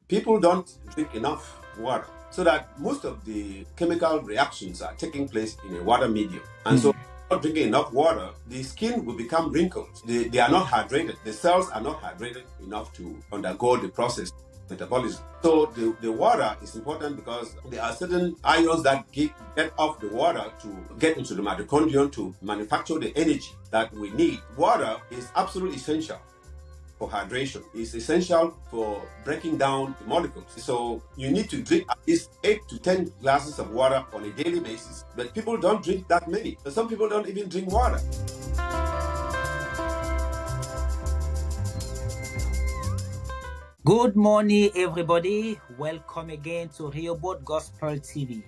People don't drink enough water, so that most of the chemical reactions are taking place in a water medium. And so, not drinking enough water, the skin will become wrinkled. They are not hydrated. The cells are not hydrated enough to undergo the process metabolism. So the water is important because there are certain ions that get off the water to get into the mitochondrion to manufacture the energy that we need. Water is absolutely essential for hydration. It's essential for breaking down the molecules. So you need to drink at least 8 to 10 glasses of water on a daily basis. But people don't drink that many. Some people don't even drink water. Good morning, everybody. Welcome again to Rehoboth Gospel TV,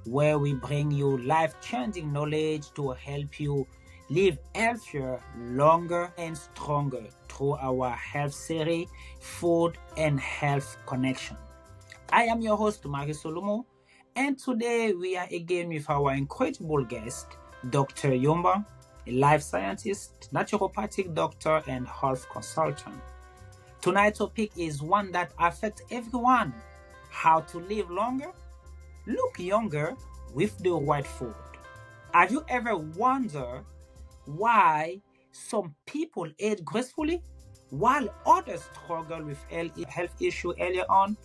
where we bring you life-changing knowledge to help you live healthier, longer, and stronger through our health series, Food and Health Connection. I am your host, Marie Solomo, and today we are again with our incredible guest, Dr. Yumba, a life scientist, naturopathic doctor, and health consultant. Tonight's topic is one that affects everyone: how to live longer, look younger with the right food. Have you ever wondered why some people age gracefully while others struggle with health issues earlier on?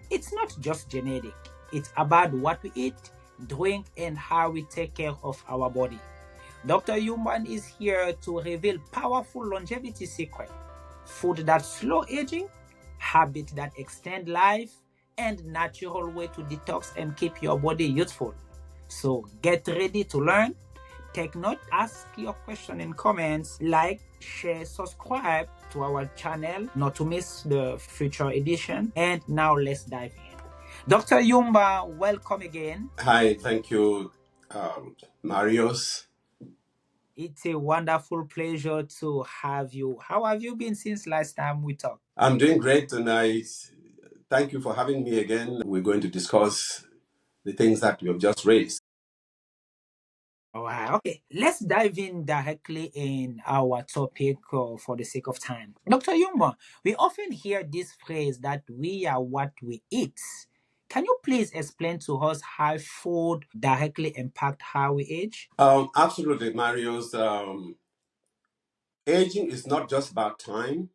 It's not just genetic. It's about what we eat, drink, and how we take care of our body. Dr. Human is here to reveal powerful longevity secrets: food that slow aging, habits that extend life, and natural way to detox and keep your body youthful. So get ready to learn. Take note, ask your question in comments, like, share, subscribe to our channel not to miss the future edition. And now let's dive in. Dr. Yumba, welcome again. Hi, thank you, Marios. It's a wonderful pleasure to have you. How have you been since last time we talked? I'm doing great tonight. Thank you for having me again. We're going to discuss the things that you have just raised. All right, okay. Let's dive in directly in our topic for the sake of time. Dr. Yumba, we often hear this phrase that we are what we eat. Can you please explain to us how food directly impact how we age? Absolutely, Marios. Aging is not just about time,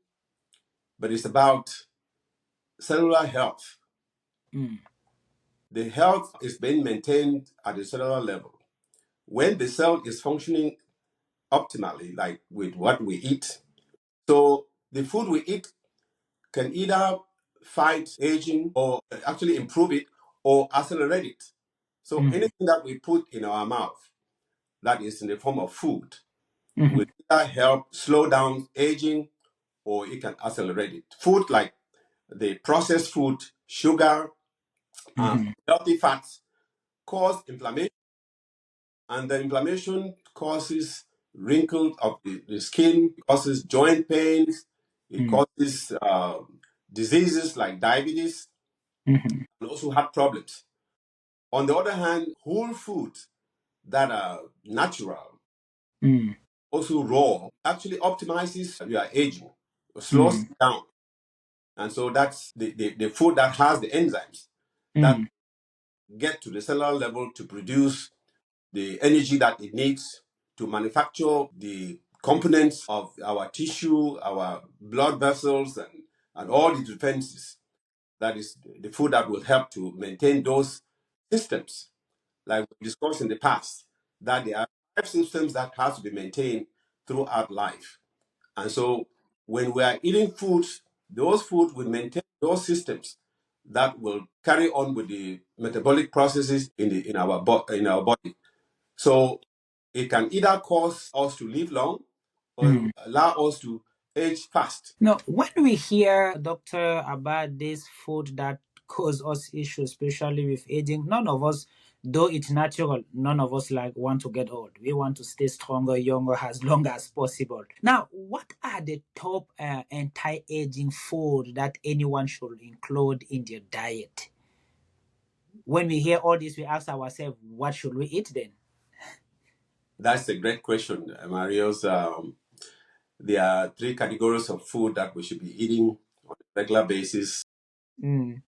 but it's about cellular health. Mm. The health is being maintained at the cellular level. When the cell is functioning optimally, like with what we eat, so the food we eat can either fight aging or actually improve it or accelerate it. So anything that we put in our mouth that is in the form of food will either help slow down aging or it can accelerate it. Food like the processed food, sugar, healthy fats cause inflammation, and the inflammation causes wrinkles of the skin, causes joint pains, it causes diseases like diabetes, and also heart problems. On the other hand, whole foods that are natural, also raw, actually optimizes your aging, slows it down. And so that's the food that has the enzymes that get to the cellular level to produce the energy that it needs to manufacture the components of our tissue, our blood vessels, and all the defenses. That is the food that will help to maintain those systems. Like we discussed in the past, that there are 5 systems that have to be maintained throughout life. And so when we are eating foods, those foods will maintain those systems that will carry on with the metabolic processes in our body. So it can either cause us to live long or it will allow us to age fast. Now, when we hear, doctor, about this food that cause us issues, especially with aging, none of us, though it's natural, none of us like want to get old. We want to stay stronger, younger, as long as possible. Now, what are the top anti-aging food that anyone should include in their diet? When we hear all this, we ask ourselves, what should we eat then? That's a great question, Marios. There are 3 categories of food that we should be eating on a regular basis. Mm.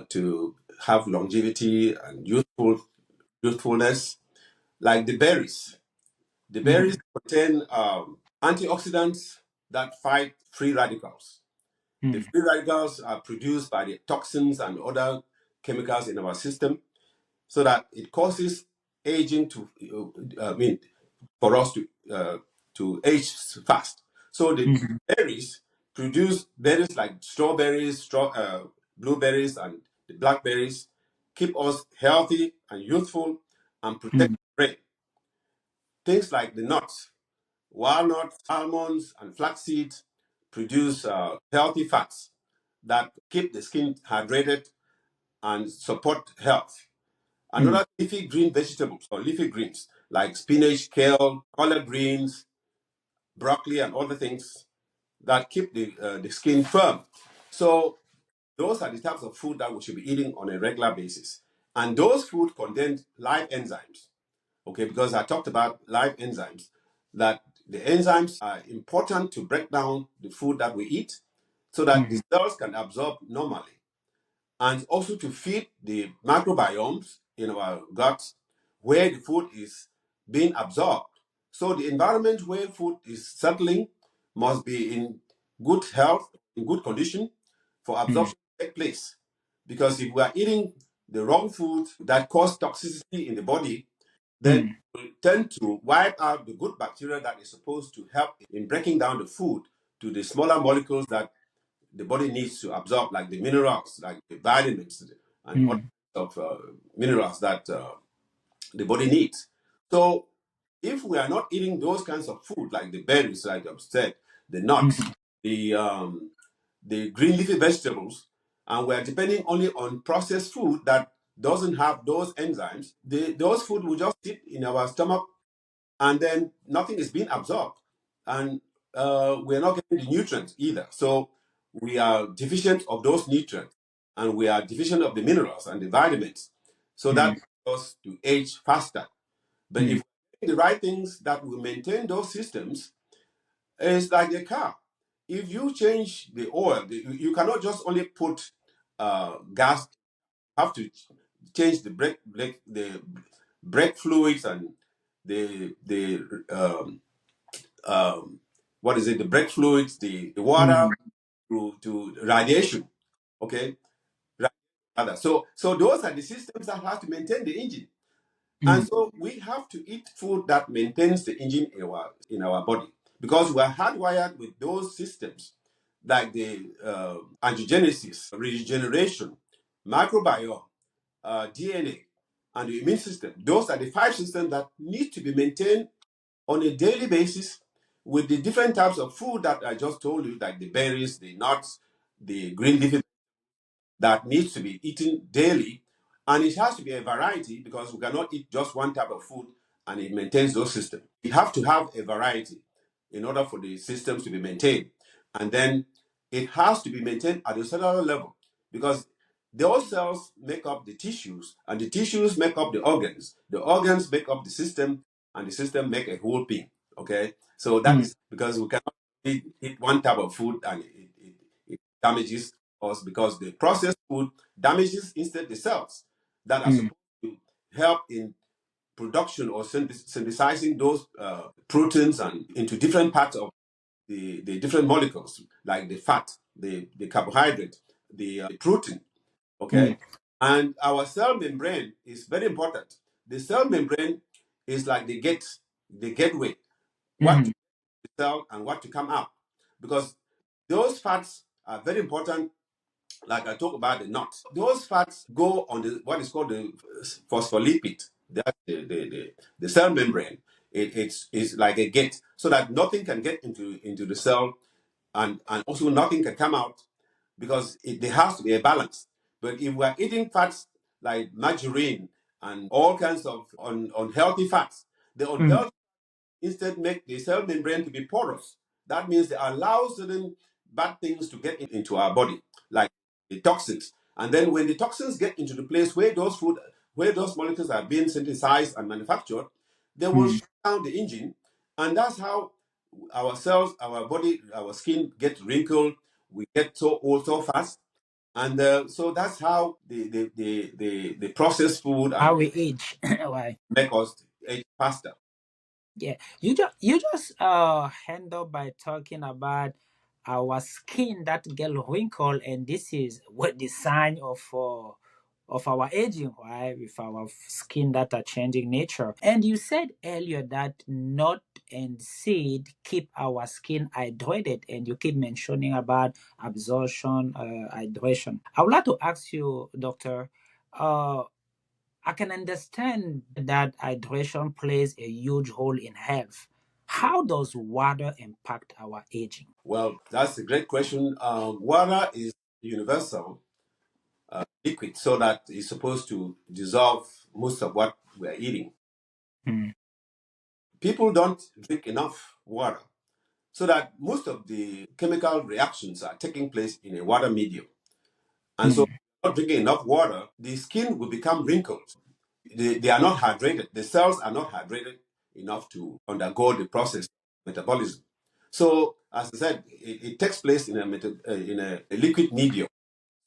to have longevity and youthfulness, like the berries. The berries Mm. contain antioxidants that fight free radicals. The Mm. free radicals are produced by the toxins and other chemicals in our system, so that it causes aging I mean, for us to age fast. So the Mm. berries produce berries like strawberries, blueberries, and the blackberries keep us healthy and youthful and protect Mm. the brain. Things like the nuts, walnuts, almonds, and flax seeds produce healthy fats that keep the skin hydrated and support health. Mm. Another leafy green vegetables or leafy greens like spinach, kale, collard greens, broccoli, and other things that keep the skin firm. So those are the types of food that we should be eating on a regular basis. And those food contain live enzymes. Okay, because I talked about live enzymes, that the enzymes are important to break down the food that we eat so that the Mm. cells can absorb normally, and also to feed the microbiomes in our guts where the food is being absorbed. So the environment where food is settling must be in good health, in good condition for Mm. absorption to take place. Because if we are eating the wrong food that cause toxicity in the body, then Mm. we tend to wipe out the good bacteria that is supposed to help in breaking down the food to the smaller molecules that the body needs to absorb, like the minerals, like the vitamins, and other Mm. of minerals that the body needs. So, if we are not eating those kinds of food, like the berries, like I've said, the nuts, Mm. the green leafy vegetables, and we are depending only on processed food that doesn't have those enzymes, those food will just sit in our stomach, and then nothing is being absorbed, and we're not getting the nutrients either. So we are deficient of those nutrients, and we are deficient of the minerals and the vitamins. So that Mm. allows us to age faster. But if Mm. we do the right things that will maintain those systems, it's like a car. If you change the oil, you cannot just only put gas. You have to change the brake fluids and the um, what is it? The brake fluids, the water Mm. to radiation. Okay, rather. So those are the systems that have to maintain the engine. And Mm. so we have to eat food that maintains the engine in our body, because we are hardwired with those systems, like the angiogenesis, regeneration, microbiome, DNA, and the immune system. Those are the five systems that need to be maintained on a daily basis with the different types of food that I just told you, like the berries, the nuts, the green leafy, that needs to be eaten daily. And it has to be a variety, because we cannot eat just one type of food and it maintains those systems. We have to have a variety in order for the systems to be maintained. And then it has to be maintained at a cellular level, because those cells make up the tissues, and the tissues make up the organs. The organs make up the system, and the system make a whole being. Okay, so that Mm. is because we cannot eat one type of food and it damages us, because the processed food damages instead the cells that are Mm. supposed to help in production or synthesizing those proteins and into different parts of the different molecules, like the fat, the carbohydrate, the protein. Mm. Okay, and our cell membrane is very important. The cell membrane is like the gateway, what Mm. to cell and what to come out, because those fats are very important. Like I talked about the nuts, those fats go on the what is called the phospholipid. That's the cell membrane. It's like a gate, so that nothing can get into the cell, and also nothing can come out, because there has to be a balance. But if we're eating fats like margarine and all kinds of unhealthy fats, the Mm. unhealthy instead make the cell membrane to be porous. That means they allow certain bad things to get into our body, like the toxins. And then when the toxins get into the place where those molecules are being synthesized and manufactured, they will Mm. shut down the engine. And that's how our cells, our body, our skin get wrinkled. We get so old so fast. And so that's how the processed food how and we age. Why? make us age faster. Yeah, you just end up by talking about our skin that get wrinkle, and this is what the sign of our aging, right? With our skin that are changing nature. And you said earlier that nut and seed keep our skin hydrated, and you keep mentioning about absorption, hydration. I would like to ask you, Doctor. Uh, I can understand that hydration plays a huge role in health. How does water impact our aging? Well, that's a great question. Water is universal liquid, so that it's supposed to dissolve most of what we're eating. Mm, People don't drink enough water, so that most of the chemical reactions are taking place in a water medium. And so, mm, not drinking enough water, the skin will become wrinkled. They are not hydrated. The cells are not hydrated enough to undergo the process of metabolism. So, as I said, it takes place in a liquid medium.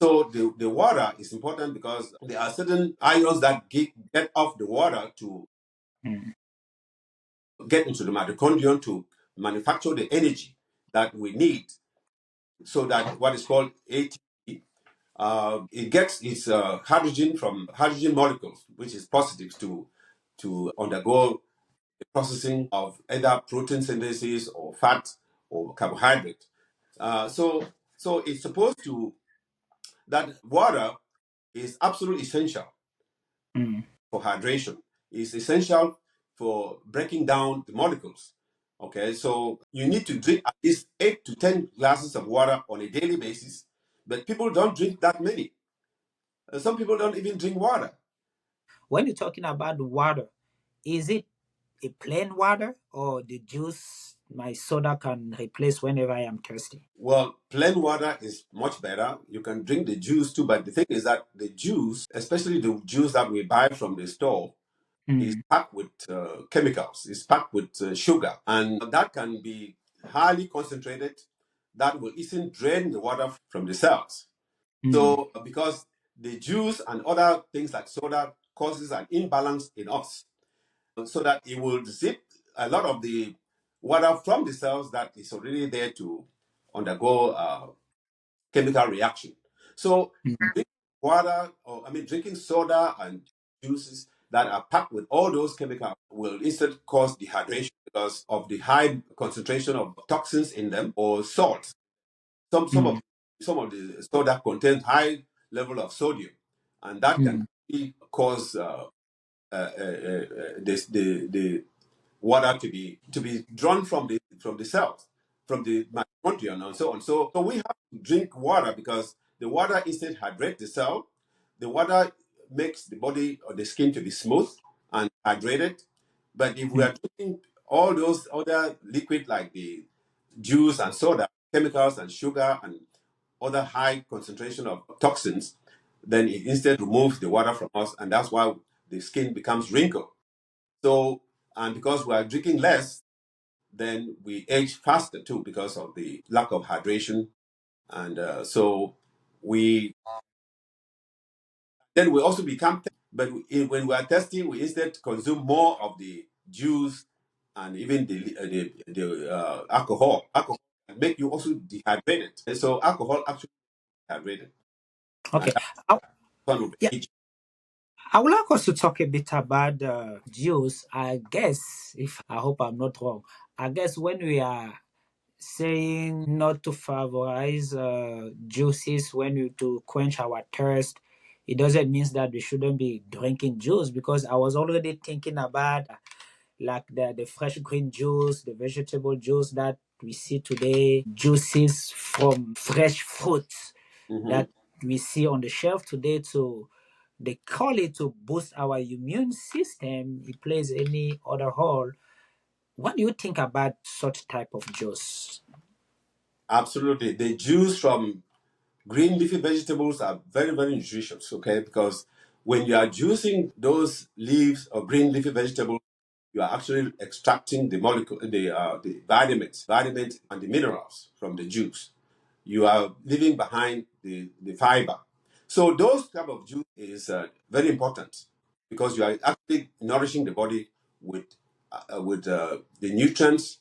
So the water is important because there are certain ions that get off the water to mm, get into the mitochondrion to manufacture the energy that we need. So that what is called ATP, it gets its hydrogen from hydrogen molecules, which is positives to undergo the processing of either protein synthesis or fat or carbohydrate. So it's supposed to that water is absolutely essential mm. for hydration. It's essential for breaking down the molecules. Okay, so you need to drink at least 8 to 10 glasses of water on a daily basis, but people don't drink that many. Some people don't even drink water. When you're talking about water, is it a plain water or the juice my soda can replace whenever I am thirsty? Well, plain water is much better. You can drink the juice too, but the thing is that the juice, especially the juice that we buy from the store, is Mm, packed with chemicals, it's packed with sugar, and that can be highly concentrated. That will easily drain the water from the cells. mm, So, because the juice and other things like soda causes an imbalance in us, so that it will zip a lot of the water from the cells that is already there to undergo chemical reaction. So mm, drinking water, or I mean, drinking soda and juices that are packed with all those chemicals will instead cause dehydration because of the high concentration of toxins in them or salt. Some some mm, of some of the soda contains high level of sodium, and that can mm, really cause the water to be drawn from the cells, from the mitochondria and so on. So we have to drink water because the water instead hydrates the cell. The water makes the body or the skin to be smooth and hydrated. But if we mm, are drinking all those other liquid like the juice and soda, chemicals and sugar and other high concentration of toxins, then it instead removes the water from us, and that's why the skin becomes wrinkled. So, and because we are drinking less, then we age faster too because of the lack of hydration. And so we then we also become, but when we are thirsty, we instead consume more of the juice and even the alcohol. Alcohol can make you also dehydrated. And so alcohol actually dehydrated, and okay. that's I, one of yeah, the age. I would like us to talk a bit about juice. I guess, if I hope I'm not wrong, I guess when we are saying not to favorize juices when you to quench our thirst, it doesn't mean that we shouldn't be drinking juice, because I was already thinking about like the fresh green juice, the vegetable juice that we see today, juices from fresh fruits Mhm. that we see on the shelf today. To they call it to boost our immune system. It plays any other role. What do you think about such type of juice? Absolutely. The juice from green leafy vegetables are very, very nutritious, okay? Because when you are juicing those leaves of green leafy vegetables, you are actually extracting the molecule, the vitamins and the minerals from the juice. You are leaving behind the fiber. So those type of juice is very important because you are actually nourishing the body with the nutrients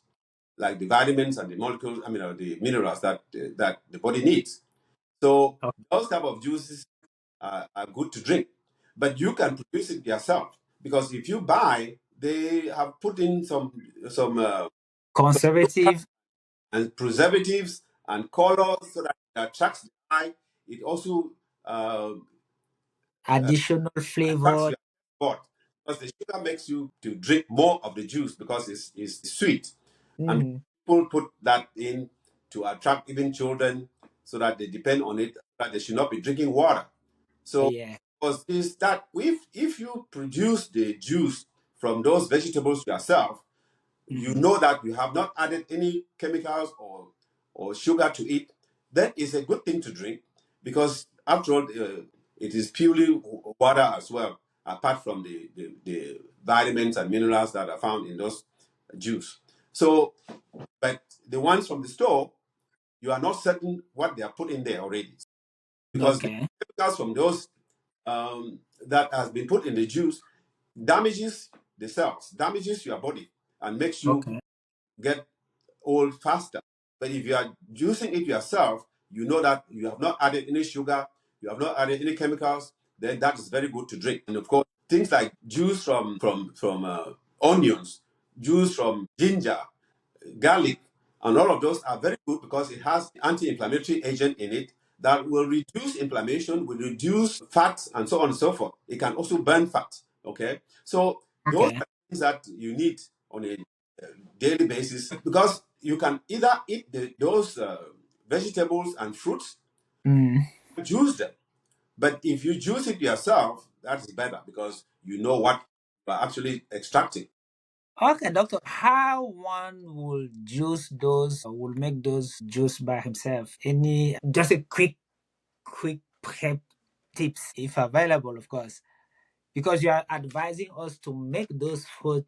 like the vitamins and the molecules, the minerals that the body needs. So those type of juices are good to drink, but you can produce it yourself because if you buy, they have put in some Conservative. and preservatives and colors so that it attracts the eye. It also Additional attracts flavor. your body because the sugar makes you to drink more of the juice because it's sweet. And Mm, people put that in to attract even children so that they depend on it, that they should not be drinking water. So, yeah. because is that if you produce the juice from those vegetables yourself, you Mm, know that you have not added any chemicals or sugar to it, then it's a good thing to drink because after all, it is purely water as well, apart from the vitamins and minerals that are found in those juice. So, but the ones from the store, you are not certain what they are put in there already because the okay. chemicals from those that has been put in the juice damages the cells, damages your body, and makes you Okay. get old faster. But if you are juicing it yourself, you know that you have not added any sugar, you have not added any chemicals, then that is very good to drink. And of course, things like juice from onions, juice from ginger, garlic, and all of those are very good because it has anti-inflammatory agent in it that will reduce inflammation, will reduce fats, and so on and so forth. It can also burn fat. Okay, so those Okay. are things that you need on a daily basis because you can either eat those vegetables and fruits, Mm. juice them. But if you juice it yourself, that's better because you know what you are actually extracting. Okay, doctor. How one will make those juice by himself? Any just a quick prep tips if available, of course, because you are advising us to make those food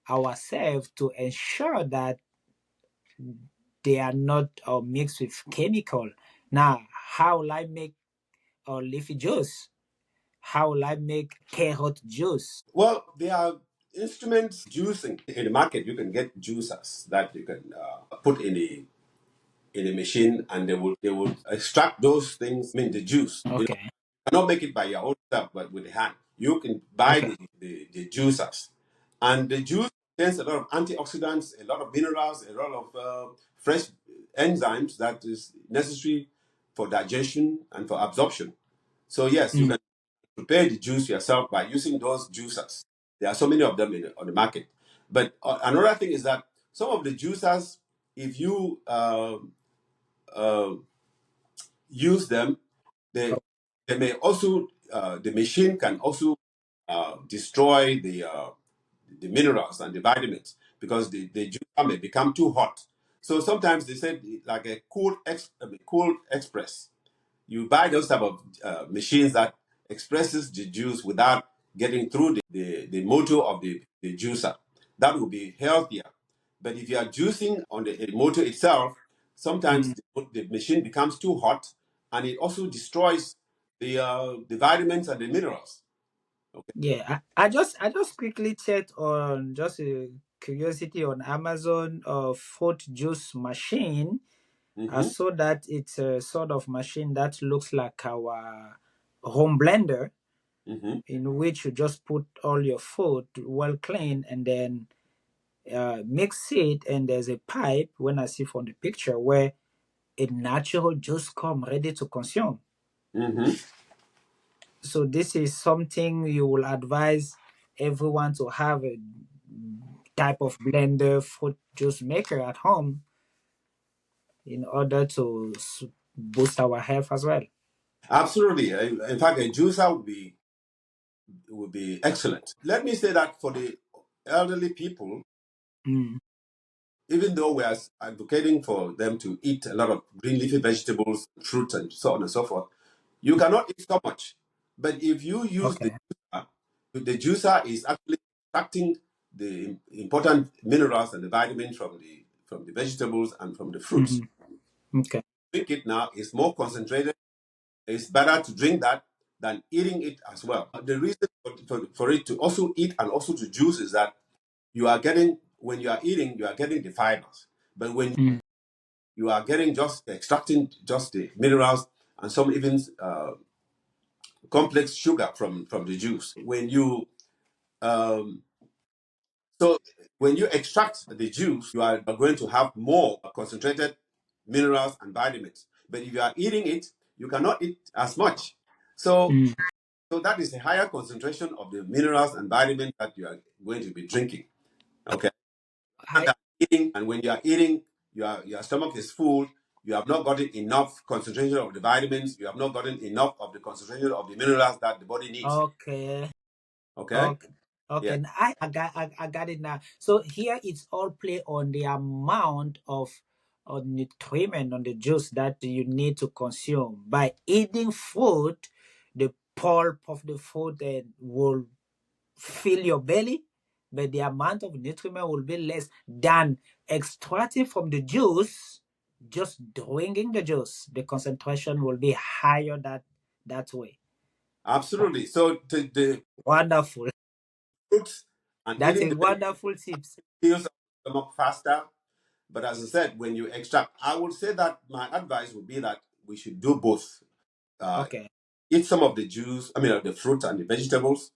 ourselves to ensure that they are not mixed with chemical. Now, how will I make leafy juice? How will I make carrot juice? Well, there are instruments juicing in the market. You can get juicers that you can put in a machine, and they will extract those things. I mean, the juice. Okay. Cannot make it by your own self, but with the hand. You can buy Okay. the juicers. And the juice contains a lot of antioxidants, a lot of minerals, a lot of fresh enzymes that is necessary for digestion and for absorption. So yes, you Mm. can prepare the juice yourself by using those juicers. There are so many of them on the market. But another thing is that some of the juicers, if you uh, use them, they they may also the machine can also destroy the minerals and the vitamins because the juicer may become too hot. So sometimes they said like a cool express. You buy those type of machines that expresses the juice without getting through the motor of the juicer. That will be healthier. But if you are juicing on the motor itself, sometimes Mm. the machine becomes too hot, and it also destroys the vitamins and the minerals. Okay. Yeah, I just quickly checked on just a curiosity on Amazon fruit juice machine. I Mm-hmm. saw that it's a sort of machine that looks like our home blender, Mm-hmm. in which you just put all your food well clean and then mix it, and there's a pipe when I see from the picture where a natural juice come ready to consume. Mm-hmm. So this is something you will advise everyone to have a type of blender fruit juice maker at home in order to boost our health as well. Absolutely. In fact, a juicer would be excellent. Let me say that for the elderly people, Mm. even though we are advocating for them to eat a lot of green leafy vegetables, fruits, and so on and so forth, you cannot eat so much. But if you use Okay. the juicer is actually extracting the important minerals and the vitamins from the vegetables and from the fruits. Mhm. Okay. Drink it now is more concentrated it's better to drink that than eating it as well. The reason for it to also eat and also to juice is that when you are eating, you are getting the fibers. But when you are getting just extracting just the minerals and some even complex sugar from the juice. Um, so when you extract the juice, you are going to have more concentrated minerals and vitamins. But if you are eating it, you cannot eat as much. So so that is a higher concentration of the minerals and vitamins that you are going to be drinking. Okay. I, Eating, and when you are eating, your stomach is full. You have not gotten enough concentration of the vitamins. You have not gotten enough of the concentration of the minerals that the body needs. okay. Okay. Okay. Okay. Yeah. I got it now. So here it's all play on the amount of nutriment on the juice that you need to consume. By eating food, the pulp of the food will fill your belly, but the amount of nutriment will be less than extracting from the juice. Just drinking the juice, the concentration will be higher that way. Absolutely. So the Wonderful. fruits and That's eating a the wonderful tips. fills up the stomach faster. But as I said, when you extract, I would say that my advice would be that we should do both. Uh, Okay. Eat some of the juice, I mean, the fruit and the vegetables,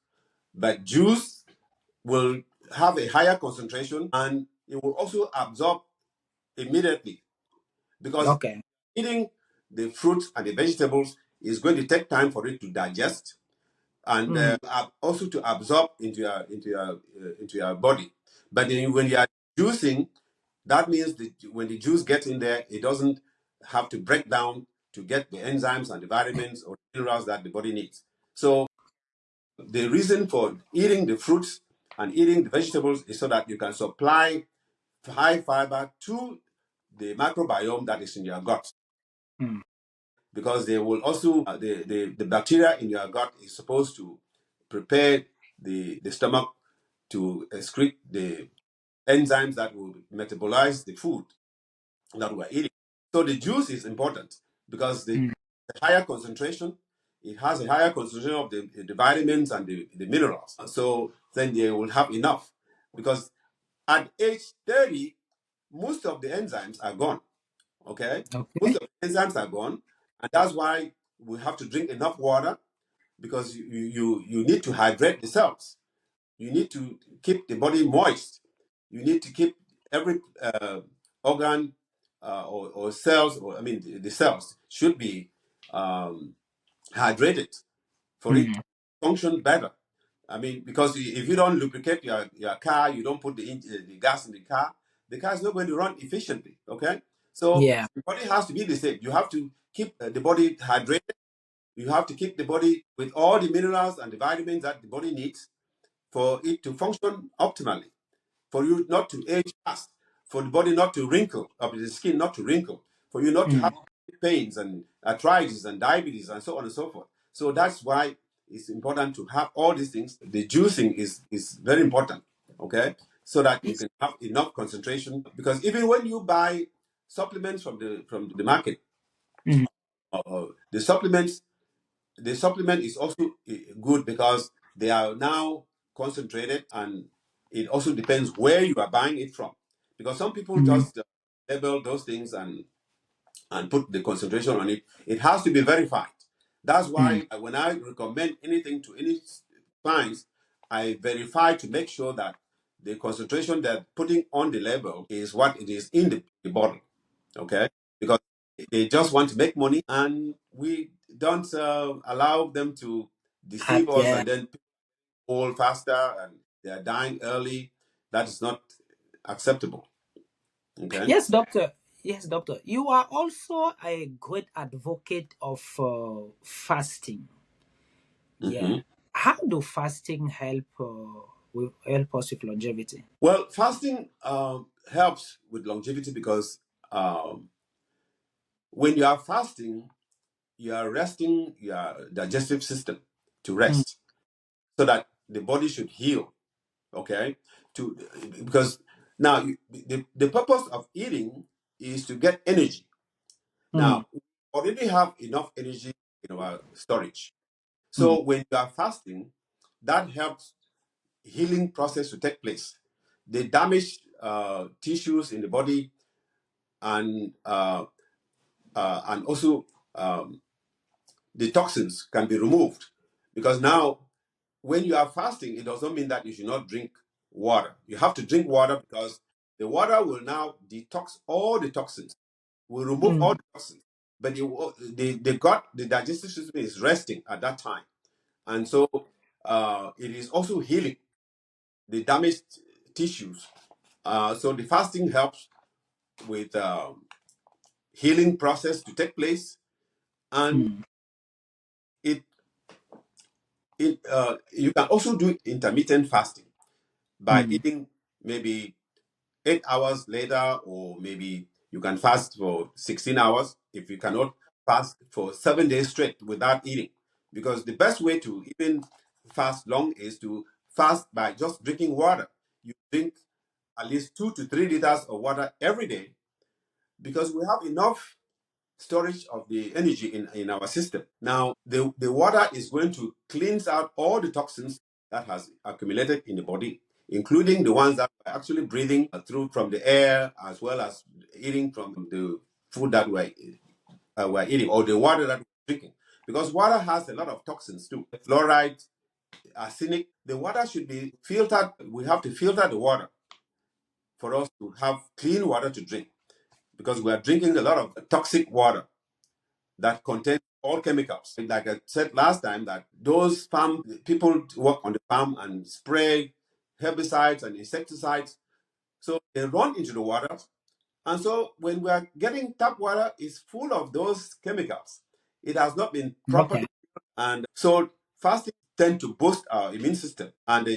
but juice will have a higher concentration and it will also absorb immediately because Okay. eating the fruits and the vegetables is going to take time for it to digest and also to absorb into your body. But then when you are juicing, that means that when the juice gets in there, it doesn't have to break down to get the enzymes and the vitamins or minerals that the body needs. So the reason for eating the fruits and eating the vegetables is so that you can supply high fiber to the microbiome that is in your gut. Mm. Because they will also, the bacteria in your gut is supposed to prepare the stomach to excrete the enzymes that will metabolize the food that we're eating. So the juice is important because Mm. the higher concentration, it has a higher concentration of the vitamins and the minerals. So then they will have enough because at age 30, most of the enzymes are gone. Okay? Okay. Most of the enzymes are gone. And that's why we have to drink enough water because you need to hydrate the cells. You need to keep the body moist. You need to keep every organ or cells, or I mean, the cells should be um, hydrated for it to Mm. function better. I mean, because if you don't lubricate your car, you don't put the gas in the car is not going to run efficiently. Okay, so Yeah. the body has to be the same. You have to keep the body hydrated. You have to keep the body with all the minerals and the vitamins that the body needs for it to function optimally, for you not to age fast, for the body not to wrinkle, of the skin not to wrinkle, for you not to Mm. have pains and arthritis and diabetes and so on and so forth. So that's why it's important to have all these things. The juicing is very important, okay, so that you Yes. can have enough concentration. Because even when you buy supplements from the market, Mm. the supplement is also good because they are now concentrated, and it also depends where you are buying it from. Because some people Mm. just label those things and put the concentration on it. It has to be verified. That's Mm. why when I recommend anything to any clients, I verify to make sure that the concentration they're putting on the label is what it is in the bottle. Okay, because they just want to make money, and we don't allow them to deceive us, Yeah. and then people fall faster and they are dying early. That is not acceptable. Okay. Yes, doctor. Yes, doctor. You are also a great advocate of fasting. Yeah. Mhm. How do fasting help us with longevity? Well, fasting helps with longevity because um, when you are fasting, you are resting your digestive system to Mm. rest so that the body should heal. Okay, to because now the purpose of eating is to get energy. Mm. Now we already have enough energy in our storage. So when you are fasting, that helps healing process to take place. The damaged tissues in the body and also the toxins can be removed, because now when you are fasting, it does not mean that you should not drink water. You have to drink water because the water will now detox all the toxins, will remove all the toxins. But the gut, the digestive system is resting at that time, and so it is also healing the damaged tissues. So the fasting helps with healing process to take place, and it you can also do intermittent fasting by eating maybe 8 hours later, or maybe you can fast for 16 hours if you cannot fast for 7 days straight without eating. Because the best way to even fast long is to fast by just drinking water. You drink at least 2 to 3 liters of water every day, because we have enough storage of the energy in our system. Now, the water is going to cleanse out all the toxins that has accumulated in the body, including the ones that we're actually breathing through from the air, as well as eating from the food that we're eating, or the water that we're drinking. Because water has a lot of toxins too. Fluoride, arsenic. The water should be filtered. We have to filter the water for us to have clean water to drink, because we are drinking a lot of toxic water that contain all chemicals. Like I said last time, that those farm people work on the farm and spray herbicides and insecticides, so they run into the water. And so when we are getting tap water, is full of those chemicals. It has not been properly, and so fasting tend to boost our immune system, and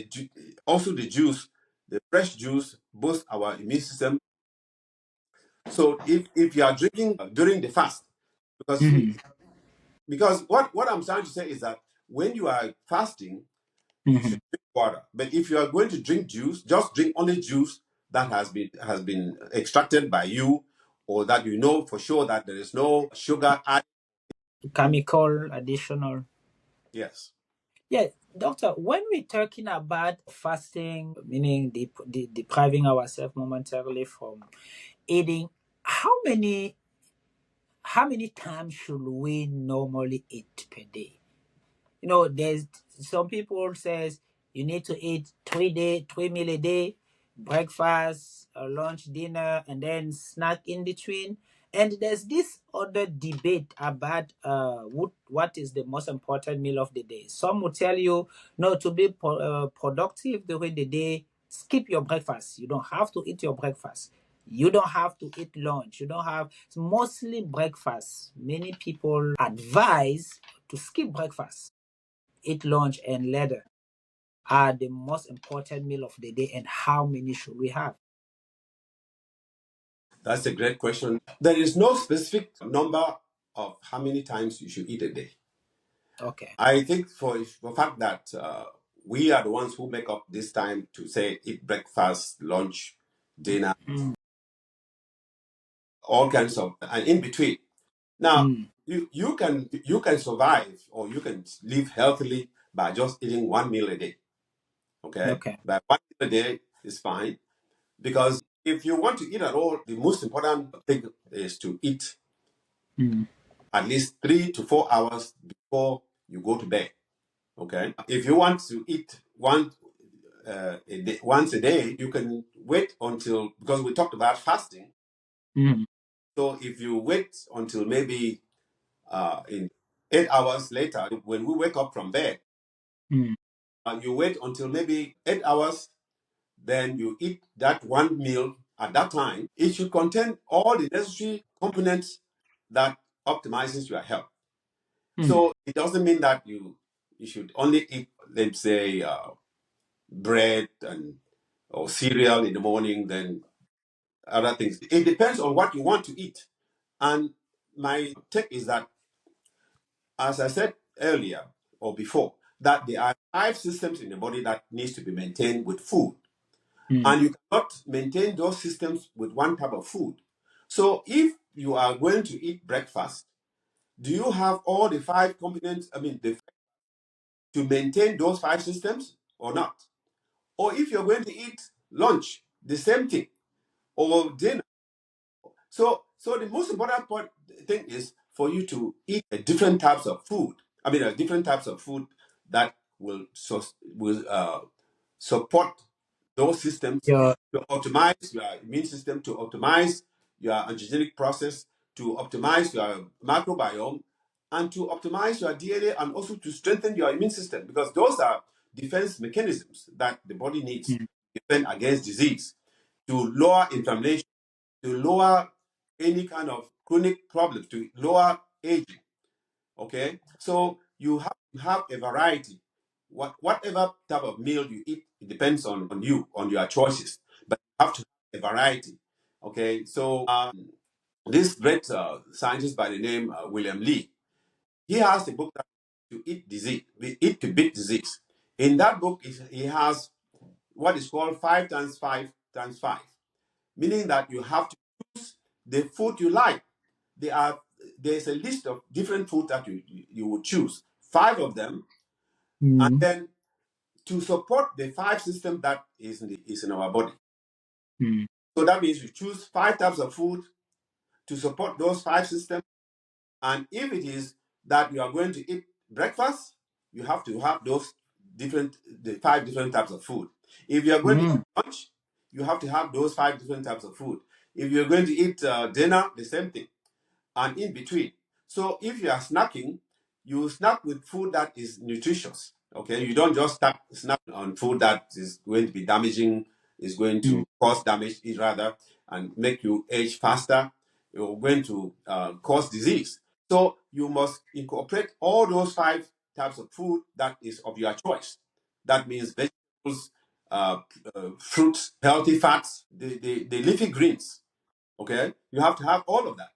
also the juice, the fresh juice, boosts our immune system. So if you are drinking during the fast, because what I'm trying to say is that when you are fasting, you should drink water. But if you are going to drink juice, just drink only juice that has been extracted by you, or that you know for sure that there is no sugar added. Chemical additional. Yes. Yeah, doctor, when we're talking about fasting, meaning depriving ourselves momentarily from eating, how many times should we normally eat per day? There's some people says you need to eat 3 meal a day, breakfast, lunch, dinner, and then snack in between. And there's this other debate about what is the most important meal of the day. Some will tell you, no, to be productive during the day, skip your breakfast. You don't have to eat your breakfast. You don't have to eat lunch. You don't have, it's mostly breakfast. Many people advise to skip breakfast, eat lunch, and later are the most important meal of the day, and how many should we have? That's a great question. There is no specific number of how many times you should eat a day. Okay. I think for the fact that we are the ones who make up this time to say eat breakfast, lunch, dinner, all kinds of, and in between. Now, you can survive, or you can live healthily by just eating one meal a day. Okay, Okay. but one meal a day is fine, because if you want to eat at all, the most important thing is to eat at least 3 to 4 hours before you go to bed. Okay, if you want to eat once a day, you can wait until, because we talked about fasting. So if you wait until maybe in 8 hours later, when we wake up from bed, you wait until maybe 8 hours, then you eat that one meal at that time. It should contain all the necessary components that optimizes your health. So it doesn't mean that you should only eat, let's say, bread and or cereal in the morning, then other things. It depends on what you want to eat. And my take is that, as I said earlier or before, that there are 5 systems in the body that needs to be maintained with food. And you cannot maintain those systems with one type of food. So if you are going to eat breakfast, do you have all the 5 components, to maintain those 5 systems or not? Or if you're going to eat lunch, the same thing, or dinner. So the most important thing is for you to eat different types of food. Different types of food that will support those systems, Yeah. to optimize your immune system, to optimize your antigenic process, to optimize your microbiome, and to optimize your DNA, and also to strengthen your immune system, because those are defense mechanisms that the body needs to defend against disease, to lower inflammation, to lower any kind of chronic problems, to lower aging. Okay, so you have to have a variety. Whatever type of meal you eat, it depends on you, on your choices, but you have to have a variety. Okay, so this great scientist by the name William Lee, he has a book that to eat disease, eat to beat disease. In that book, he has what is called 5 times 5 times 5, meaning that you have to choose the food you like. There's a list of different food that you would choose, 5 of them, and then to support the 5 system that is in our body. So that means you choose 5 types of food to support those 5 systems. And if it is that you are going to eat breakfast, you have to have the 5 different types of food. If you are going to eat lunch, you have to have those 5 different types of food. If you're going to eat dinner, the same thing, and in between. So if you are snacking, you snack with food that is nutritious. Okay, you don't just snack on food that is going to be damaging, is going to cause damage, rather, and make you age faster. You're going to cause disease. So you must incorporate all those 5 types of food that is of your choice. That means vegetables, fruits, healthy fats, the leafy greens. Okay, you have to have all of that.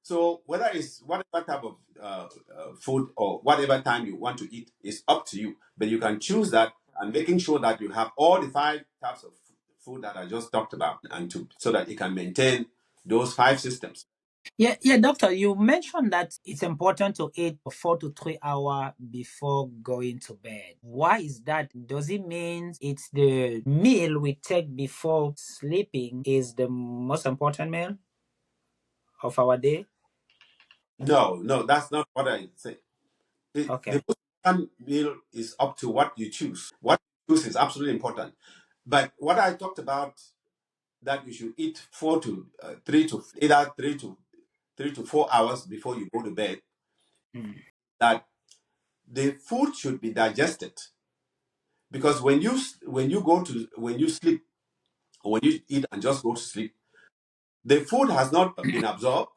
So whether it's whatever type of food or whatever time you want to eat is up to you, but you can choose that, and making sure that you have all the 5 types of food that I just talked about, and so that you can maintain those 5 systems. Yeah, doctor, you mentioned that it's important to eat 4 to 3 hours before going to bed. Why is that? Does it mean it's the meal we take before sleeping is the most important meal of our day? No, that's not what I say. The Okay. most important meal is up to what you choose. What you choose is absolutely important. But what I talked about, that you should eat 3 to 4 hours before you go to bed, that the food should be digested, because when you sleep, or when you eat and just go to sleep, the food has not been absorbed,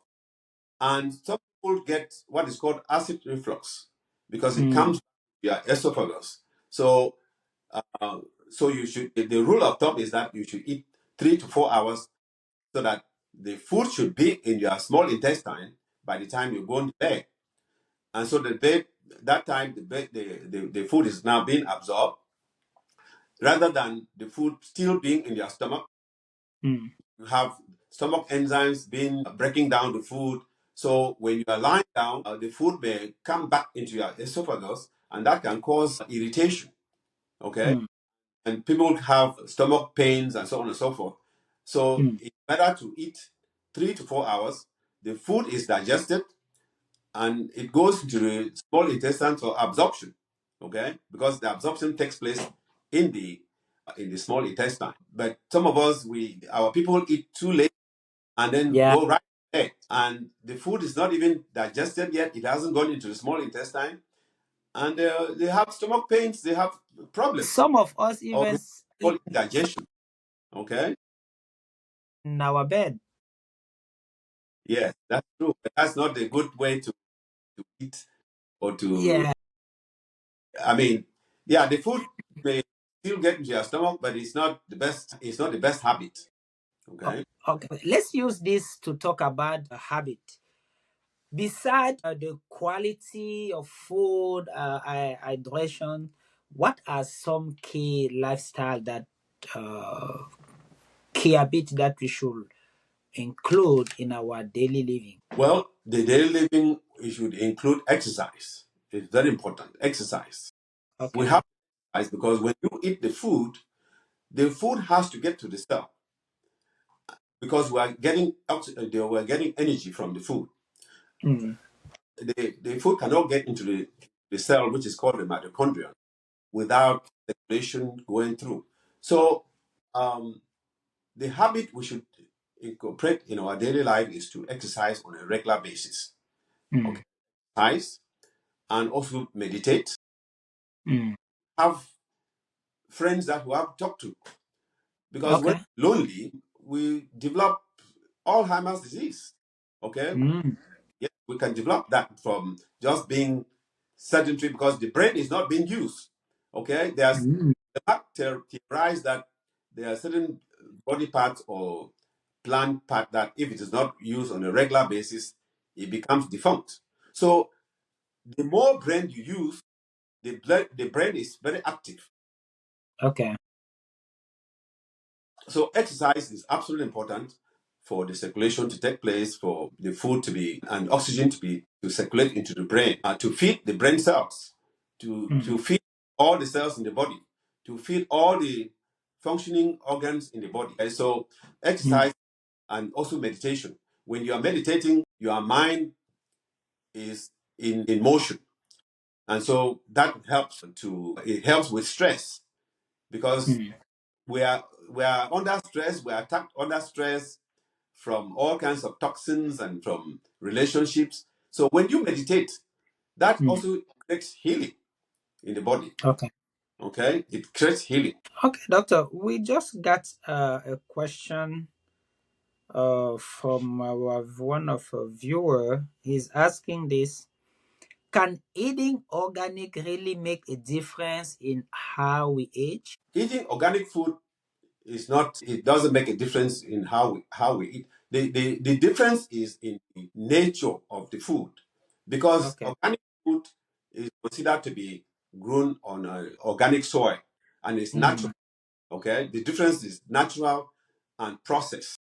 and some people get what is called acid reflux, because it comes to your esophagus. So you should, the rule of thumb is that you should eat 3 to 4 hours, so that the food should be in your small intestine by the time you go to bed. And so that time the food is now being absorbed, rather than the food still being in your stomach. You have stomach enzymes being breaking down the food. So when you are lying down, the food may come back into your esophagus, and that can cause irritation. Okay, and people have stomach pains and so on and so forth. So it's better to eat 3 to 4 hours. The food is digested, and it goes into the small intestine for absorption. Okay, because the absorption takes place in the small intestine. But some of us, our people eat too late, and then Yeah. go right to bed, and the food is not even digested yet. It hasn't gone into the small intestine, and they have stomach pains. They have problems Some of us of even sleep indigestion. Okay, in our bed. yes, that's true. But that's not a good way to eat, or to. Yeah. I mean, yeah, the food may still get into your stomach, but it's not the best. It's not the best habit. Okay. Okay. Let's use this to talk about a habit. Besides the quality of food, hydration, what are some key lifestyle key habits that we should include in our daily living? Well, the daily living it should include exercise. It's very important. Exercise. Okay. We have to exercise because when you eat the food has to get to the cell because we're getting energy from the food. Mm. The food cannot get into the cell, which is called the mitochondria, without circulation going through. So the habit we should incorporate in our daily life is to exercise on a regular basis. Mm. Okay, exercise and also meditate. Mm. Have friends that we have to talk to because when Okay. lonely, we develop Alzheimer's disease. Okay, Mm. yes, we can develop that from just being sedentary because the brain is not being used. Okay, there's Mm. the fact theorized that there are certain body parts or plant part that if it is not used on a regular basis, it becomes defunct. So the more brain you use, the brain is very active. Okay. So exercise is absolutely important for the circulation to take place, for the food to be and oxygen to circulate into the brain, to feed the brain cells, Mm. to feed all the cells in the body, to feed all the functioning organs in the body. And so Mm. exercise and also meditation. When you are meditating, your mind is in motion. And so that helps it helps with stress because Mm. we are under stress, we are attacked under stress from all kinds of toxins and from relationships. So when you meditate, that Mm. also creates healing in the body. Okay. Okay? It creates healing. Okay, doctor. We just got a question from our one of our viewer. He's asking this: can eating organic really make a difference in how we age? Eating organic food it doesn't make a difference in how we eat. The difference is in the nature of the food because Okay. organic food is considered to be grown on organic soil and it's Mm. natural. Okay, the difference is natural and processed.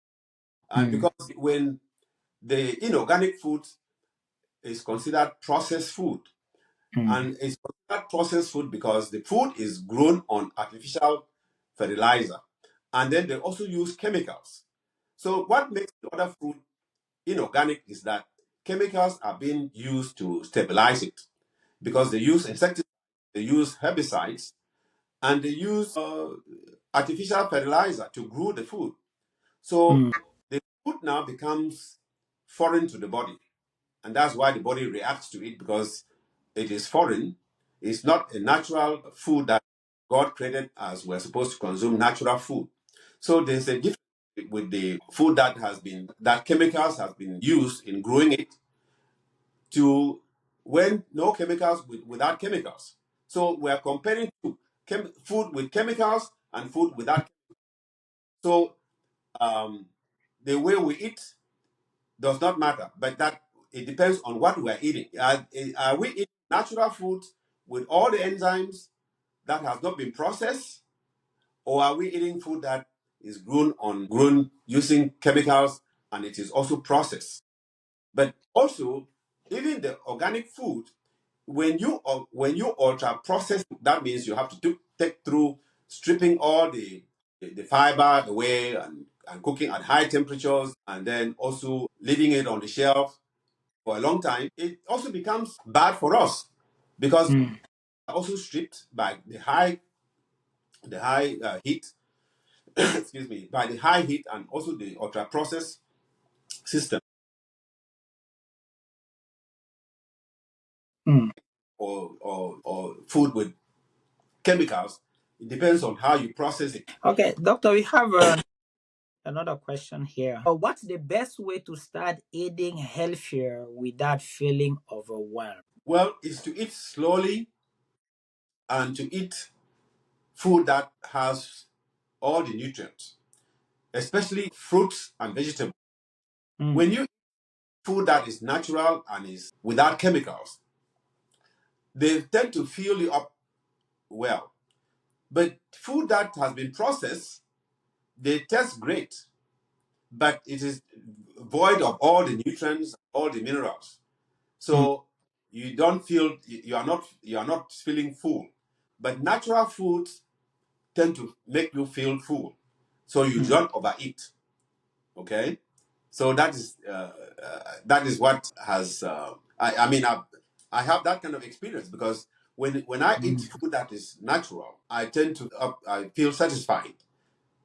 And Mm. because when the inorganic food is considered processed food, Mm. and it's considered processed food because the food is grown on artificial fertilizer, and then they also use chemicals. So what makes the other food inorganic is that chemicals are being used to stabilize it because they use insecticides, they use herbicides, and they use artificial fertilizer to grow the food. So Mm. the food now becomes foreign to the body. And that's why the body reacts to it because it is foreign. It's not a natural food that God created as we're supposed to consume natural food. So there's a difference with the food that chemicals have been used in growing it to when no chemicals without chemicals. So we're comparing food with chemicals and food without. So um, the way we eat does not matter, but that it depends on what we are eating. Are we eating natural food with all the enzymes that has not been processed, or are we eating food that is grown using chemicals and it is also processed? But also, even the organic food, when you ultra process, that means you have to take through stripping all the fiber away and cooking at high temperatures and then also leaving it on the shelf for a long time. It also becomes bad for us because Mm. also stripped by the high heat excuse me, by the high heat and also the ultra processed system Mm. or food with chemicals. It depends on how you process it. Okay, doctor, we have another question here. What's the best way to start eating healthier without feeling overwhelmed? Well, is to eat slowly and to eat food that has all the nutrients, especially fruits and vegetables. Mm. When you eat food that is natural and is without chemicals, they tend to fill you up well. But food that has been processed, they taste great, but it is void of all the nutrients, all the minerals. So you don't feel you are not feeling full. But natural foods tend to make you feel full, so you don't overeat. Okay, so that is what has I mean I have that kind of experience because when I eat food that is natural, I tend to I feel satisfied.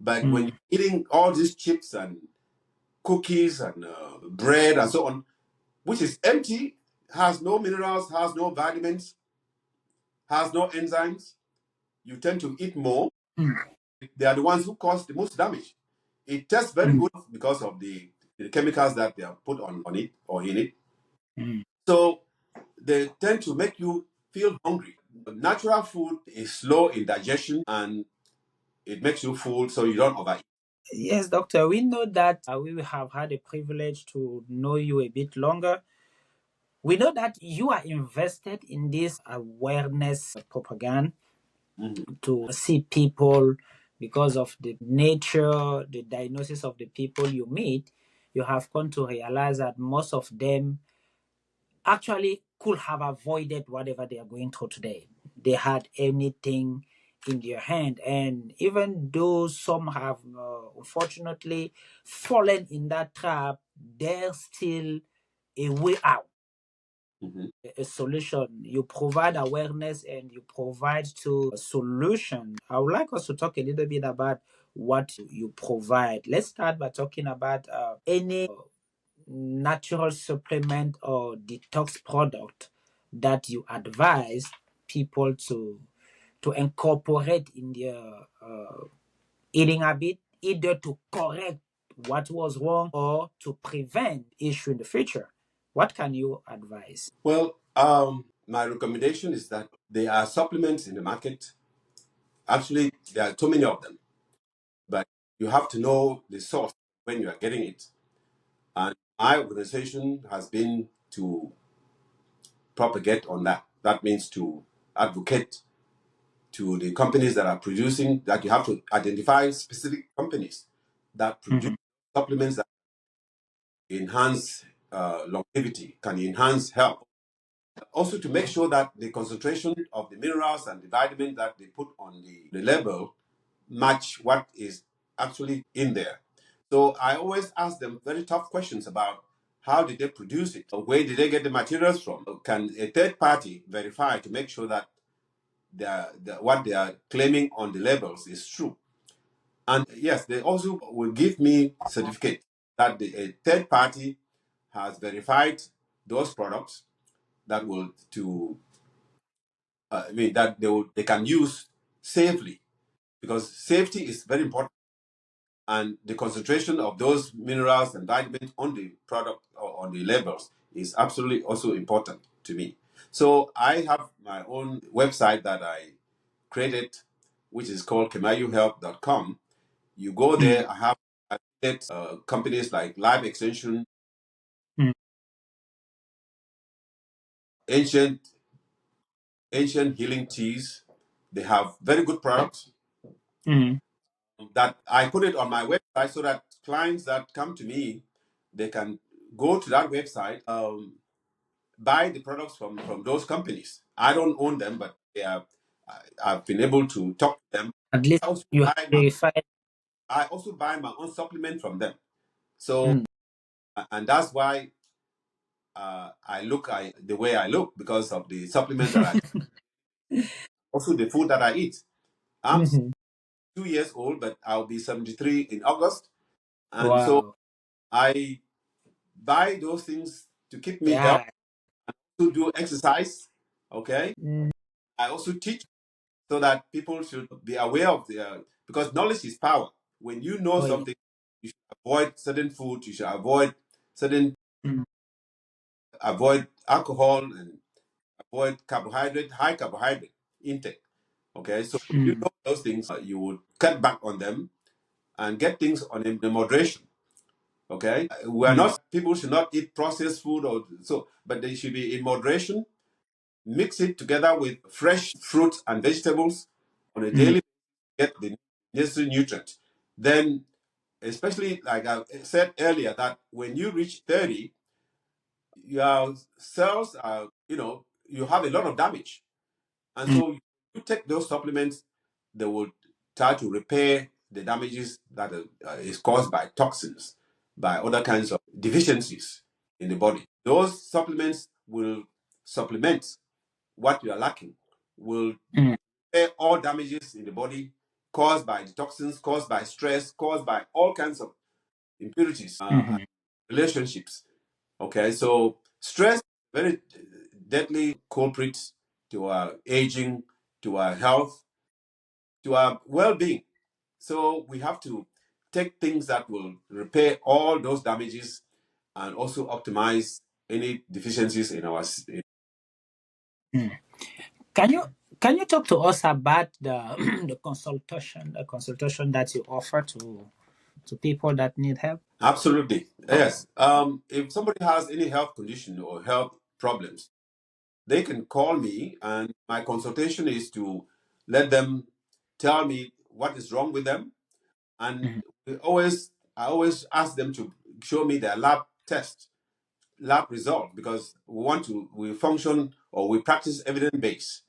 But when you're eating all these chips and cookies and bread and so on, which is empty, has no minerals, has no vitamins, has no enzymes, you tend to eat more. They are the ones who cause the most damage. It tastes very good because of the chemicals that they are put on it or in it. So they tend to make you feel hungry. Natural food is slow in digestion and it makes you full so you don't overeat. Yes, doctor, we know that we have had a privilege to know you a bit longer. We know that you are invested in this awareness propaganda to see people because of the nature, the diagnosis of the people you meet. You have come to realize that most of them actually could have avoided whatever they are going through today. They had anything in their hand, and even though some have unfortunately fallen in that trap, there's still a way out, a solution. You provide awareness and you provide to a solution. I would like us to talk a little bit about what you provide. Let's start by talking about any natural supplement or detox product that you advise people to incorporate in their eating habit, either to correct what was wrong or to prevent issue in the future. What can you advise? Well, my recommendation is that there are supplements in the market. Actually, there are too many of them, but you have to know the source when you are getting it. And my organization has been to propagate on that. That means to advocate to the companies that are producing, that you have to identify specific companies that produce supplements that enhance longevity, can enhance health. Also, to make sure that the concentration of the minerals and the vitamin that they put on the label match what is actually in there. So I always ask them very tough questions about how did they produce it? Where did they get the materials from? Can a third party verify to make sure that what they are claiming on the labels is true? And yes, they also will give me certificate that a third party has verified those products that will to I mean that they can use safely, because safety is very important, and the concentration of those minerals and vitamins on the product or on the labels is absolutely also important to me. So I have my own website that I created, which is called kemayuhealth.com. You go there, I have companies like Life Extension, ancient healing teas. They have very good products that I put it on my website so that clients that come to me, they can go to that website, buy the products from those companies. I don't own them, but they are, I've been able to talk to them. At least I also you have buy verified. my own supplement from them. So and that's why the way I look, because of the supplements that I also the food that I eat. I'm 2 years old, but I'll be 73 in August, and so Wow. I buy those things to keep me healthy, Yeah. to do exercise. Okay, Mm. I also teach so that people should be aware of because knowledge is power. When you know Oh, yeah. something, you should avoid certain food. You should avoid certain Mm. avoid alcohol and avoid high carbohydrate intake. Okay, so when you know those things, you would cut back on them and get things on in moderation. Okay, we are not people should not eat processed food or so, but they should be in moderation. Mix it together with fresh fruits and vegetables on a daily, get the necessary nutrients. Then, especially like I said earlier, that when you reach 30, your cells are, you have a lot of damage. And so you take those supplements, they will try to repair the damages that is caused by toxins, by other kinds of deficiencies in the body. Those supplements will supplement what you are lacking, will repair all damages in the body caused by the toxins, caused by stress, caused by all kinds of impurities, and relationships. Okay, so stress is a very deadly culprit to our aging, to our health, to our well-being. So we have to take things that will repair all those damages and also optimize any deficiencies in our. Mm. Can you talk to us about the the consultation that you offer to people that need help? Absolutely, yes. If somebody has any health condition or health problems, they can call me, and my consultation is to let them tell me what is wrong with them. And I always ask them to show me their lab result, because we function, or we practice evidence base.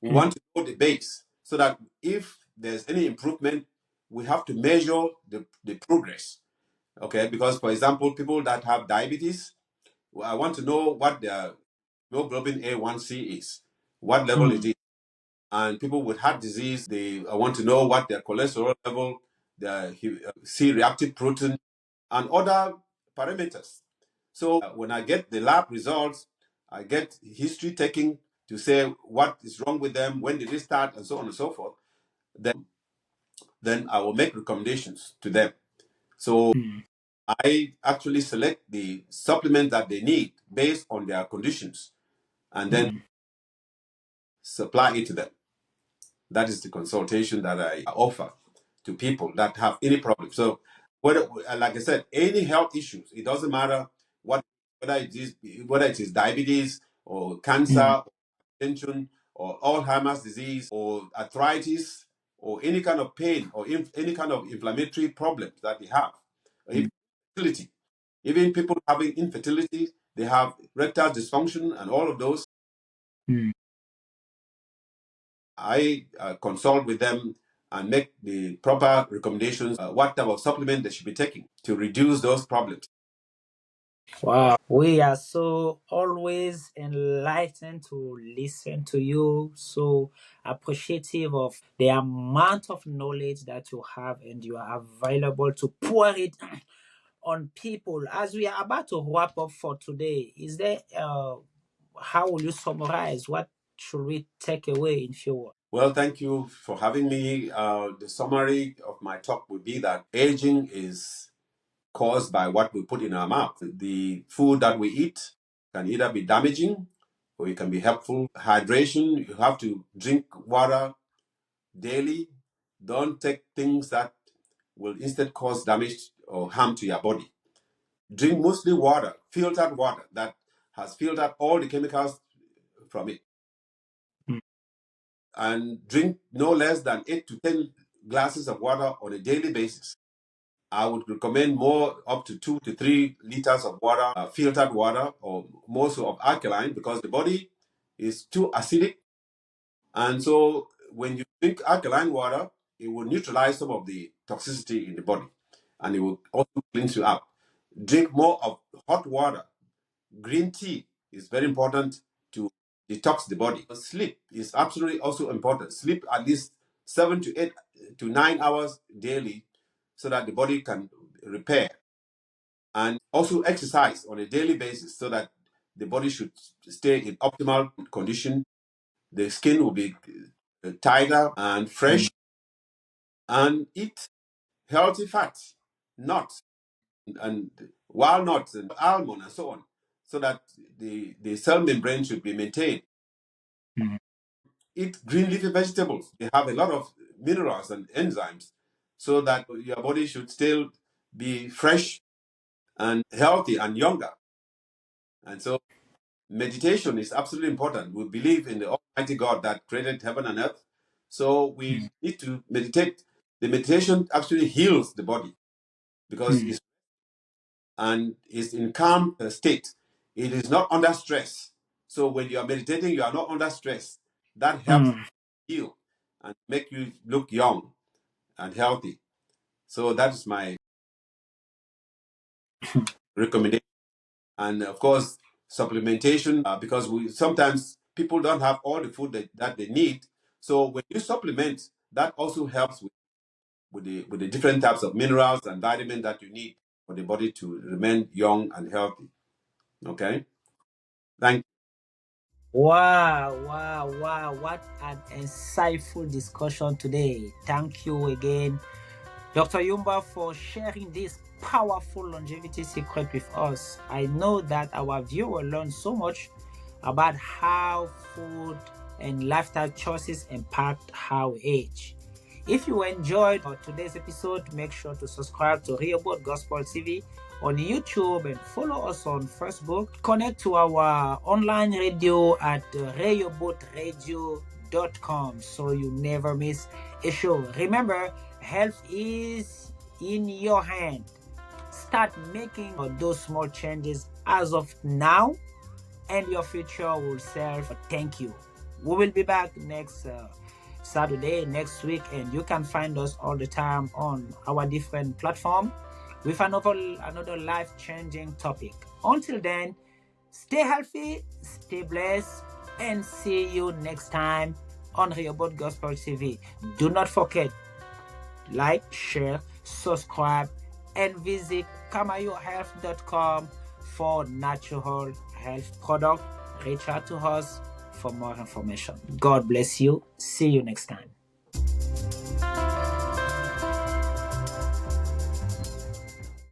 We want to know the base, so that if there's any improvement, we have to measure the progress. Okay, because for example, people that have diabetes, I want to know what their hemoglobin A1C is, what level it is. And people with heart disease, I want to know what their cholesterol level, their C-reactive protein, and other parameters. So when I get the lab results, I get history taking to say what is wrong with them, when did it start, and so on and so forth. Then I will make recommendations to them. So I actually select the supplement that they need based on their conditions, and then supply it to them. That is the consultation that I offer to people that have any problem. So, like I said, any health issues, it doesn't matter whether it is diabetes or cancer, or hypertension, or Alzheimer's disease, or arthritis, or any kind of pain, or any kind of inflammatory problems that they have, or even fertility. Even people having infertility, they have erectile dysfunction, and all of those. I consult with them and make the proper recommendations, what type of supplement they should be taking to reduce those problems. Wow, we are so always enlightened to listen to you. So appreciative of the amount of knowledge that you have, and you are available to pour it on people. As we are about to wrap up for today, is there how will you summarize? What should we take away in few words? Well, thank you for having me. The summary of my talk would be that aging is caused by what we put in our mouth. The food that we eat can either be damaging or it can be helpful. Hydration, you have to drink water daily. Don't take things that will instead cause damage or harm to your body. Drink mostly water, filtered water that has filtered all the chemicals from it. And drink no less than 8 to 10 glasses of water on a daily basis. I would recommend more, up to 2 to 3 liters of water, filtered water, or more so of alkaline, because the body is too acidic. And so when you drink alkaline water, it will neutralize some of the toxicity in the body, and it will also cleanse you up. Drink more of hot water. Green tea is very important to detox the body. Sleep is absolutely also important. Sleep at least 7 to 8 to 9 hours daily, so that the body can repair. And also exercise on a daily basis, so that the body should stay in optimal condition. The skin will be tighter and fresh. And eat healthy fats, nuts, and walnuts, and almond, and so on, so that the cell membrane should be maintained. Eat green leafy vegetables. They have a lot of minerals and enzymes, so that your body should still be fresh and healthy and younger. And so meditation is absolutely important. We believe in the Almighty God that created heaven and earth. So we need to meditate. The meditation actually heals the body, because it's in calm state. It is not under stress. So when you are meditating, you are not under stress. That helps heal and make you look young and healthy. So that is my recommendation. And of course, supplementation, because we sometimes people don't have all the food that they need. So when you supplement, that also helps with the different types of minerals and vitamins that you need for the body to remain young and healthy. Okay? Thank Wow, wow, wow. What an insightful discussion today. Thank you again, Dr. Yumba, for sharing this powerful longevity secret with us. I know that our viewer learned so much about how food and lifestyle choices impact how we age. If you enjoyed today's episode, make sure to subscribe to Rehoboth Gospel TV on YouTube and follow us on Facebook. Connect to our online radio at rehobothradio.com so you never miss a show. Remember, health is in your hand. Start making those small changes as of now, and your future will serve a thank you. We will be back next Saturday, next week, and you can find us all the time on our different platforms with another life-changing topic. Until then, stay healthy, stay blessed, and see you next time on Rehoboth Gospel TV. Do not forget, like, share, subscribe, and visit kamayohealth.com for natural health product. Reach out to us for more information. God bless you. See you next time.